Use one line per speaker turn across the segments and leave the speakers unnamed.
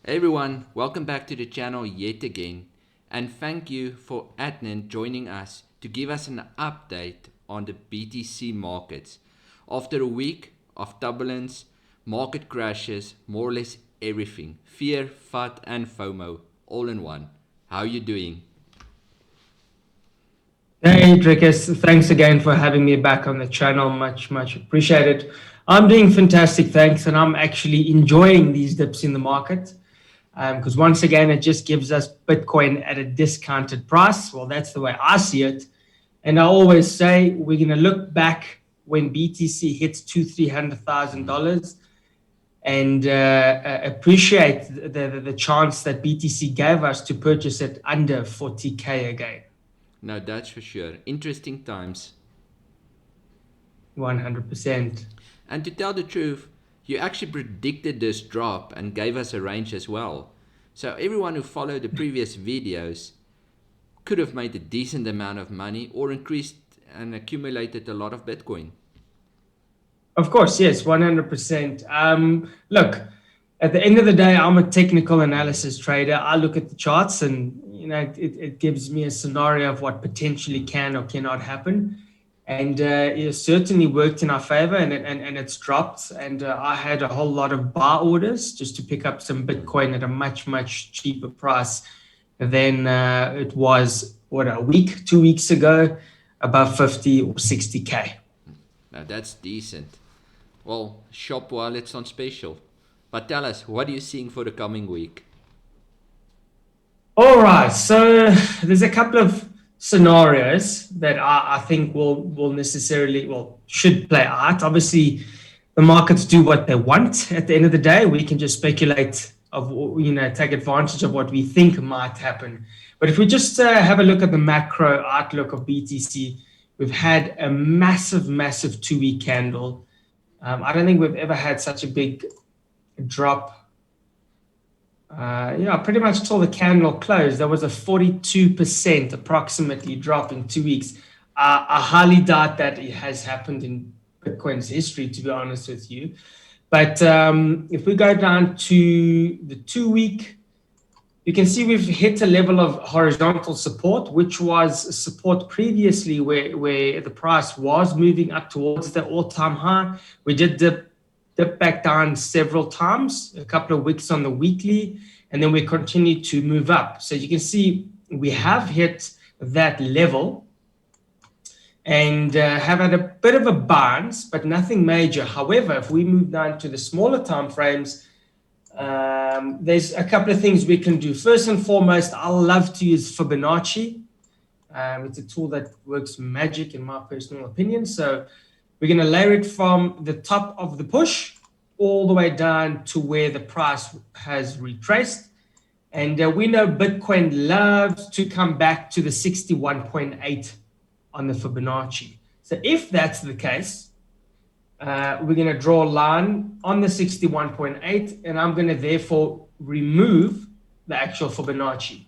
Hey everyone, welcome back to the channel yet again, and thank you for Adnan joining us to give us an update on the BTC markets. After a week of turbulence, market crashes, more or less everything, fear, FUD and FOMO, all in one. How are you doing?
Hey, Drickus, thanks again for having me back on the channel. Much appreciated. I'm doing fantastic, thanks, and I'm actually enjoying these dips in the market because once again, it just gives us Bitcoin at a discounted price. Well, that's the way I see it. And I always say we're going to look back when BTC hits $200,000-300,000 and appreciate the chance that BTC gave us to purchase it under 40K again.
No, that's for sure. Interesting times.
100%.
And to tell the truth, you actually predicted this drop and gave us a range as well. So everyone who followed the previous videos could have made a decent amount of money or increased and accumulated a lot of Bitcoin.
Of course, yes, 100%. Look, at the end of the day, I'm a technical analysis trader. I look at the charts and it gives me a scenario of what potentially can or cannot happen. And it certainly worked in our favor and it's dropped. And I had a whole lot of buy orders just to pick up some Bitcoin at a much cheaper price than it was, a week, 2 weeks ago, above 50 or 60K.
Now that's decent. Well, shop while it's on special. But tell us, what are you seeing for the coming week?
All right, so there's a couple of scenarios that I think will necessarily, should play out. Obviously, the markets do what they want. At the end of the day, we can just speculate of, take advantage of what we think might happen. But if we just have a look at the macro outlook of BTC, we've had a massive 2-week candle. I don't think we've ever had such a big drop. Pretty much till the candle closed, there was a 42% approximately drop in 2 weeks. I highly doubt that it has happened in Bitcoin's history, to be honest with you. But if we go down to the 2-week, you can see we've hit a level of horizontal support, which was support previously where the price was moving up towards the all-time high. We did dip back down several times, a couple of weeks on the weekly, and then we continue to move up. So you can see we have hit that level and have had a bit of a bounce, but nothing major. However, if we move down to the smaller time frames, there's a couple of things we can do. First and foremost, I love to use Fibonacci. It's a tool that works magic in my personal opinion. So we're going to layer it from the top of the push all the way down to where the price has retraced. And we know Bitcoin loves to come back to the 61.8 on the Fibonacci. So if that's the case, we're going to draw a line on the 61.8, and I'm going to therefore remove the actual Fibonacci.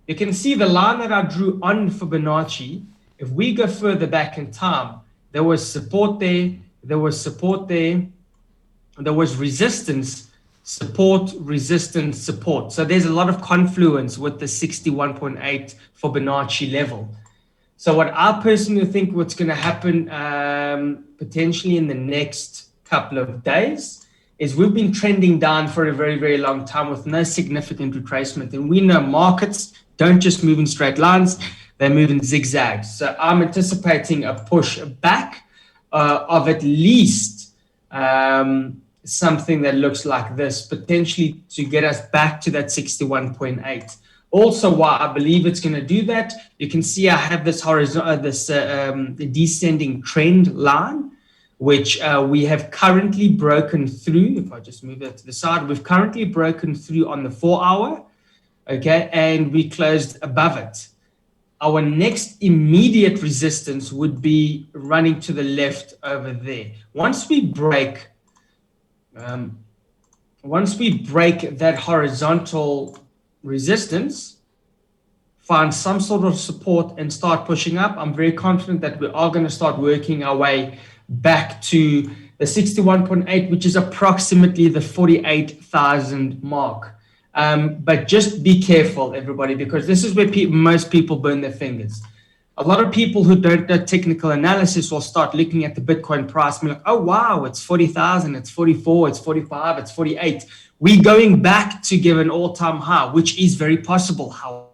You can see the line that I drew on Fibonacci. If we go further back in time, there was support there, there was support there, there was resistance, support, resistance, support. So there's a lot of confluence with the 61.8 Fibonacci level. So what I personally think what's going to happen potentially in the next couple of days is we've been trending down for a very long time with no significant retracement. And we know markets don't just move in straight lines, they move in zigzags. So I'm anticipating a push back of at least something that looks like this, potentially to get us back to that 61.8. Also, why I believe it's going to do that, you can see I have this horizontal, descending trend line, which we have currently broken through. If I just move that to the side, we've currently broken through on the 4-hour, okay, and we closed above it. Our next immediate resistance would be running to the left over there. Once we break that horizontal resistance, find some sort of support and start pushing up, I'm very confident that we are going to start working our way back to the 61.8, which is approximately the 48,000 mark. But just be careful, everybody, because this is where most people burn their fingers. A lot of people who don't know technical analysis will start looking at the Bitcoin price and be like, oh, wow, it's 40,000, it's 44, it's 45, it's 48. We're going back to give an all-time high, which is very possible. How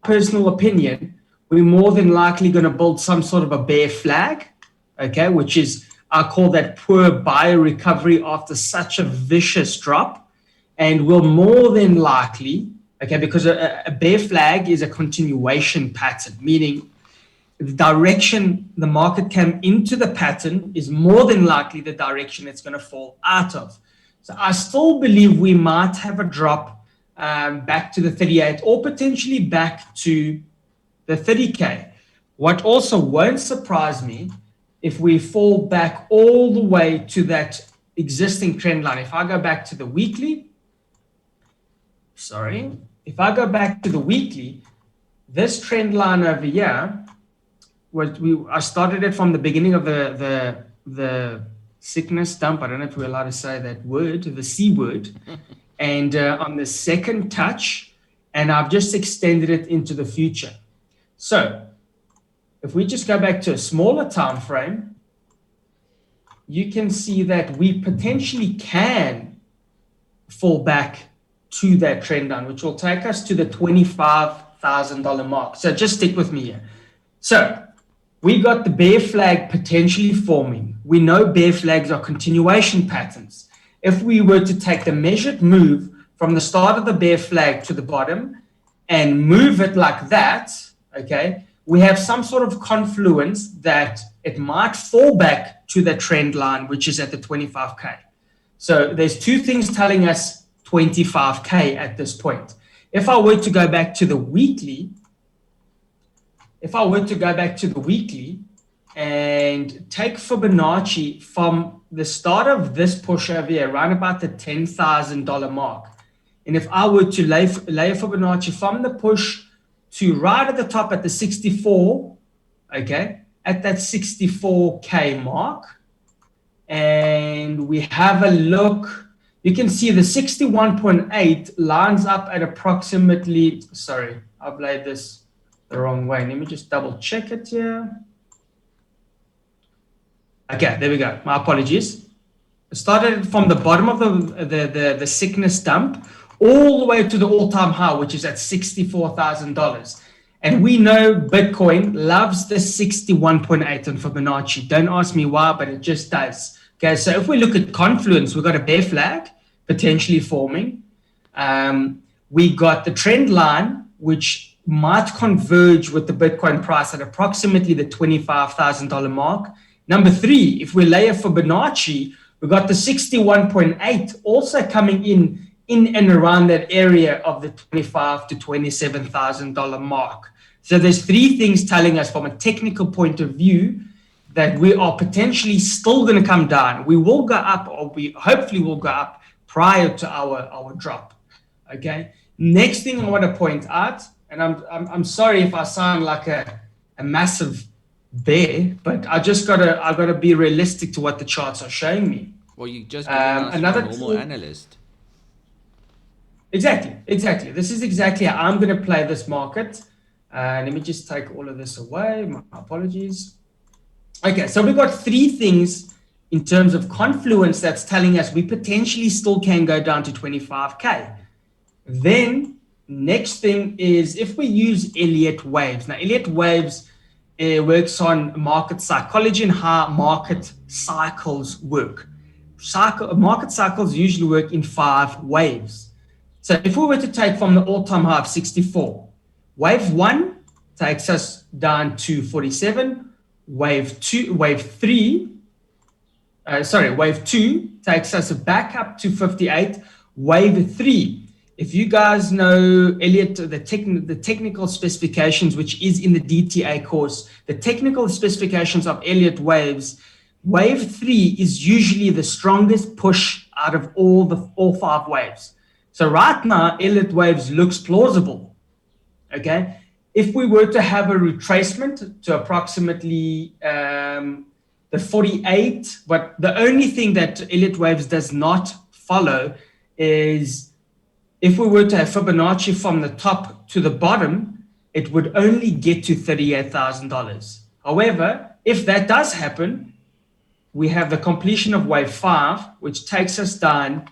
personal opinion, we're more than likely going to build some sort of a bear flag, okay, which is, I call that poor buyer recovery after such a vicious drop. And we'll more than likely, okay, because a bear flag is a continuation pattern, meaning the direction the market came into the pattern is more than likely the direction it's going to fall out of. So I still believe we might have a drop back to the 38 or potentially back to the 30K. What also won't surprise me if we fall back all the way to that existing trend line. If I go back to the weekly, if I go back to the weekly, this trend line over here, I started it from the beginning of the sickness dump. I don't know if we're allowed to say that word, the C word, and on the second touch, and I've just extended it into the future. So if we just go back to a smaller time frame, you can see that we potentially can fall back to that trend line, which will take us to the $25,000 mark. So just stick with me here. So we got the bear flag potentially forming. We know bear flags are continuation patterns. If we were to take the measured move from the start of the bear flag to the bottom and move it like that, okay, we have some sort of confluence that it might fall back to the trend line, which is at the 25K. So there's two things telling us 25K at this point. If I were to go back to the weekly, and take Fibonacci from the start of this push over here, around about the $10,000 mark, and if I were to lay Fibonacci from the push to right at the top at the 64, okay, at that 64K mark, and we have a look, you can see the 61.8 lines up at approximately, sorry, I've laid this the wrong way. Let me just double check it here. Okay, there we go. My apologies. It started from the bottom of the sickness dump all the way to the all-time high, which is at $64,000. And we know Bitcoin loves the 61.8 on Fibonacci. Don't ask me why, but it just does. Okay, so if we look at confluence, we've got a bear flag potentially forming. We got the trend line, which might converge with the Bitcoin price at approximately the $25,000 mark. Number three, if we lay a Fibonacci, we got the 61.8 also coming in and around that area of the $25,000 to $27,000 mark. So there's three things telling us from a technical point of view that we are potentially still going to come down. We will go up, or we hopefully will go up prior to our drop. Okay. Next thing I want to point out, and I'm sorry if I sound like a massive bear, but I've got to be realistic to what the charts are showing me.
Well, you just giving us another a normal analyst.
Exactly. This is exactly how I'm going to play this market. Let me just take all of this away. My apologies. Okay, so we've got three things in terms of confluence that's telling us we potentially still can go down to 25K. Then next thing is if we use Elliott waves. Now, Elliott waves works on market psychology and how market cycles work. Market cycles usually work in 5 waves. So if we were to take from the all-time high of 64, wave 1 takes us down to 47. Wave 2 takes us back up to 58. Wave 3, if you guys know Elliott, the technical specifications, which is in the DTA course, the technical specifications of Elliott waves, wave 3 is usually the strongest push out of all 5 waves. So right now, Elliott waves looks plausible. Okay. If we were to have a retracement to approximately the 48, but the only thing that Elliott waves does not follow is if we were to have Fibonacci from the top to the bottom, it would only get to $38,000. However, if that does happen, we have the completion of wave 5, which takes us down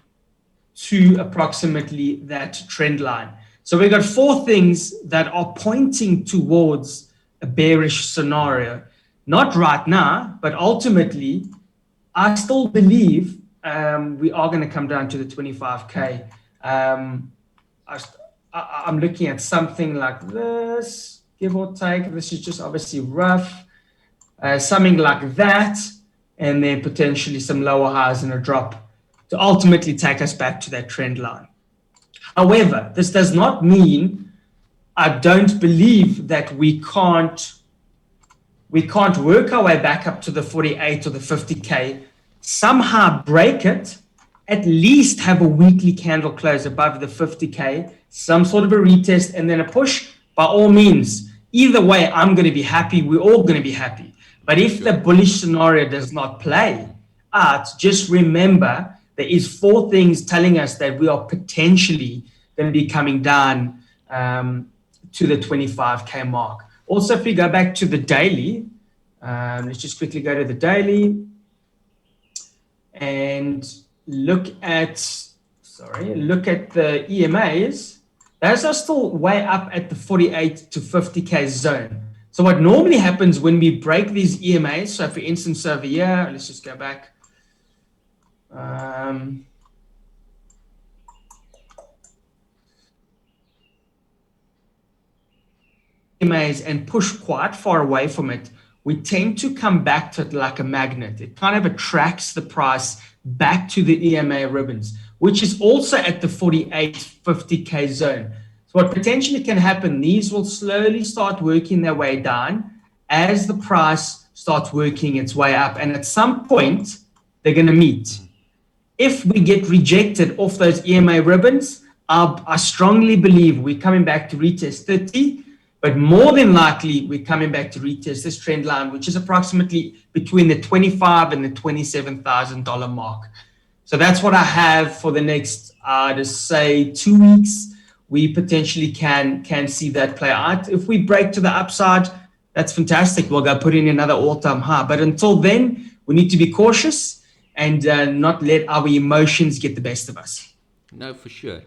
to approximately that trend line. So we've got 4 things that are pointing towards a bearish scenario. Not right now, but ultimately, I still believe we are going to come down to the 25K. I'm looking at something like this, give or take. This is just obviously rough. Something like that, and then potentially some lower highs and a drop to ultimately take us back to that trend line. However, this does not mean I don't believe that we can't work our way back up to the 48 or the 50K, somehow break it, at least have a weekly candle close above the 50K, some sort of a retest, and then a push. By all means, either way, I'm going to be happy. We're all going to be happy. But if the bullish scenario does not play out, just remember there is 4 things telling us that we are potentially going to be coming down to the 25K mark. Also, if we go back to the daily, let's just quickly go to the daily and look at the EMAs. Those are still way up at the 48 to 50K zone. So what normally happens when we break these EMAs, so for instance over here, let's just go back. EMAs and push quite far away from it, we tend to come back to it like a magnet. It kind of attracts the price back to the EMA ribbons, which is also at the 48, 50K zone. So what potentially can happen, these will slowly start working their way down as the price starts working its way up. And at some point, they're going to meet. If we get rejected off those EMA ribbons, I strongly believe we're coming back to retest 30. But more than likely, we're coming back to retest this trend line, which is approximately between the $25,000 and the $27,000 mark. So that's what I have for the next, to say 2 weeks. We potentially can see that play out. If we break to the upside, that's fantastic. We'll go put in another all-time high. But until then, we need to be cautious and not let our emotions get the best of us.
No, for sure.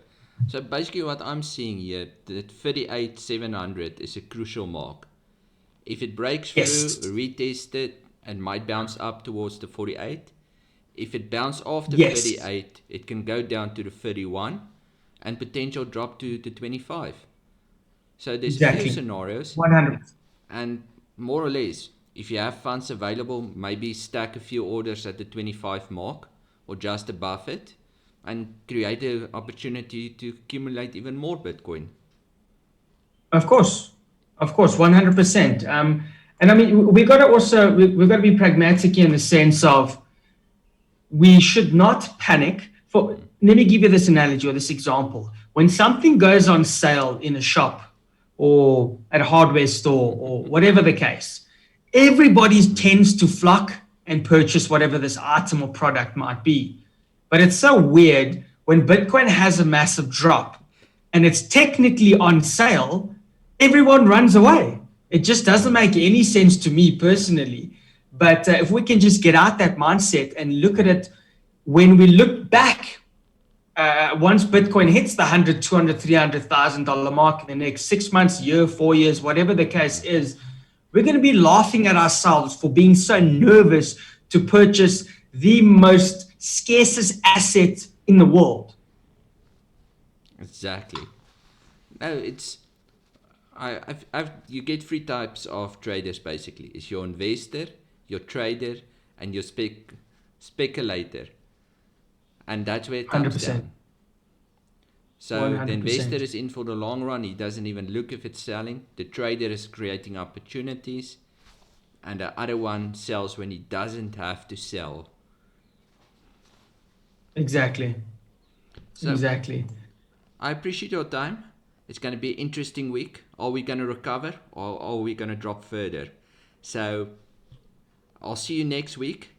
So basically what I'm seeing here, that 38,700 is a crucial mark. If it breaks through, retest it, and might bounce up towards the 48. If it bounces off the 38, it can go down to the 31 and potential drop to 25. So there's a few scenarios.
100%.
And more or less, if you have funds available, maybe stack a few orders at the 25 mark or just above it, and create an opportunity to accumulate even more Bitcoin.
Of course, 100%. And I mean, we've got to be pragmatic in the sense of we should not panic. Let me give you this analogy or this example. When something goes on sale in a shop or at a hardware store or whatever the case, everybody tends to flock and purchase whatever this item or product might be. But it's so weird when Bitcoin has a massive drop and it's technically on sale, everyone runs away. It just doesn't make any sense to me personally. But if we can just get out that mindset and look at it, when we look back, once Bitcoin hits the $100,000, $200,000, $300,000 mark in the next 6 months, year, 4 years, whatever the case is, we're going to be laughing at ourselves for being so nervous to purchase the most scarcest asset in the world.
Exactly. No, it's you get 3 types of traders basically. It's your investor, your trader, and your speculator. And that's where it comes
100%.
down. So
100%.
the investor is in for the long run. He doesn't even look if it's selling. The trader is creating opportunities. And the other one sells when he doesn't have to sell.
Exactly.
So,
exactly.
I appreciate your time. It's going to be an interesting week. Are we going to recover or are we going to drop further? So I'll see you next week.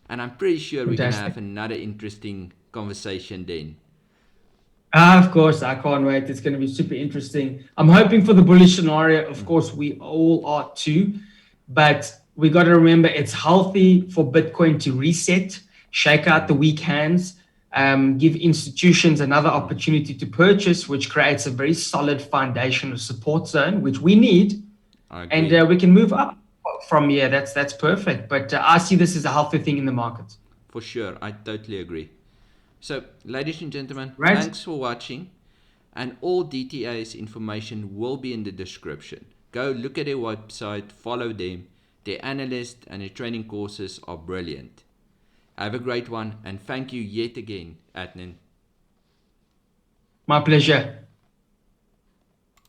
And I'm pretty sure we're going to have another interesting conversation then.
Of course, I can't wait. It's going to be super interesting. I'm hoping for the bullish scenario. Of course, we all are too, but we got to remember it's healthy for Bitcoin to reset, shake out the weak hands, give institutions another opportunity to purchase, which creates a very solid foundation of support zone, which we need,
I
and
agree.
we can move up from here. That's perfect. But I see this as a healthy thing in the market.
For sure, I totally agree. So, ladies and gentlemen,
Right?
thanks for watching, and all DTA's information will be in the description. Go look at their website, follow them. Their analyst and their training courses are brilliant. Have a great one, and thank you yet again, Adnan.
My pleasure.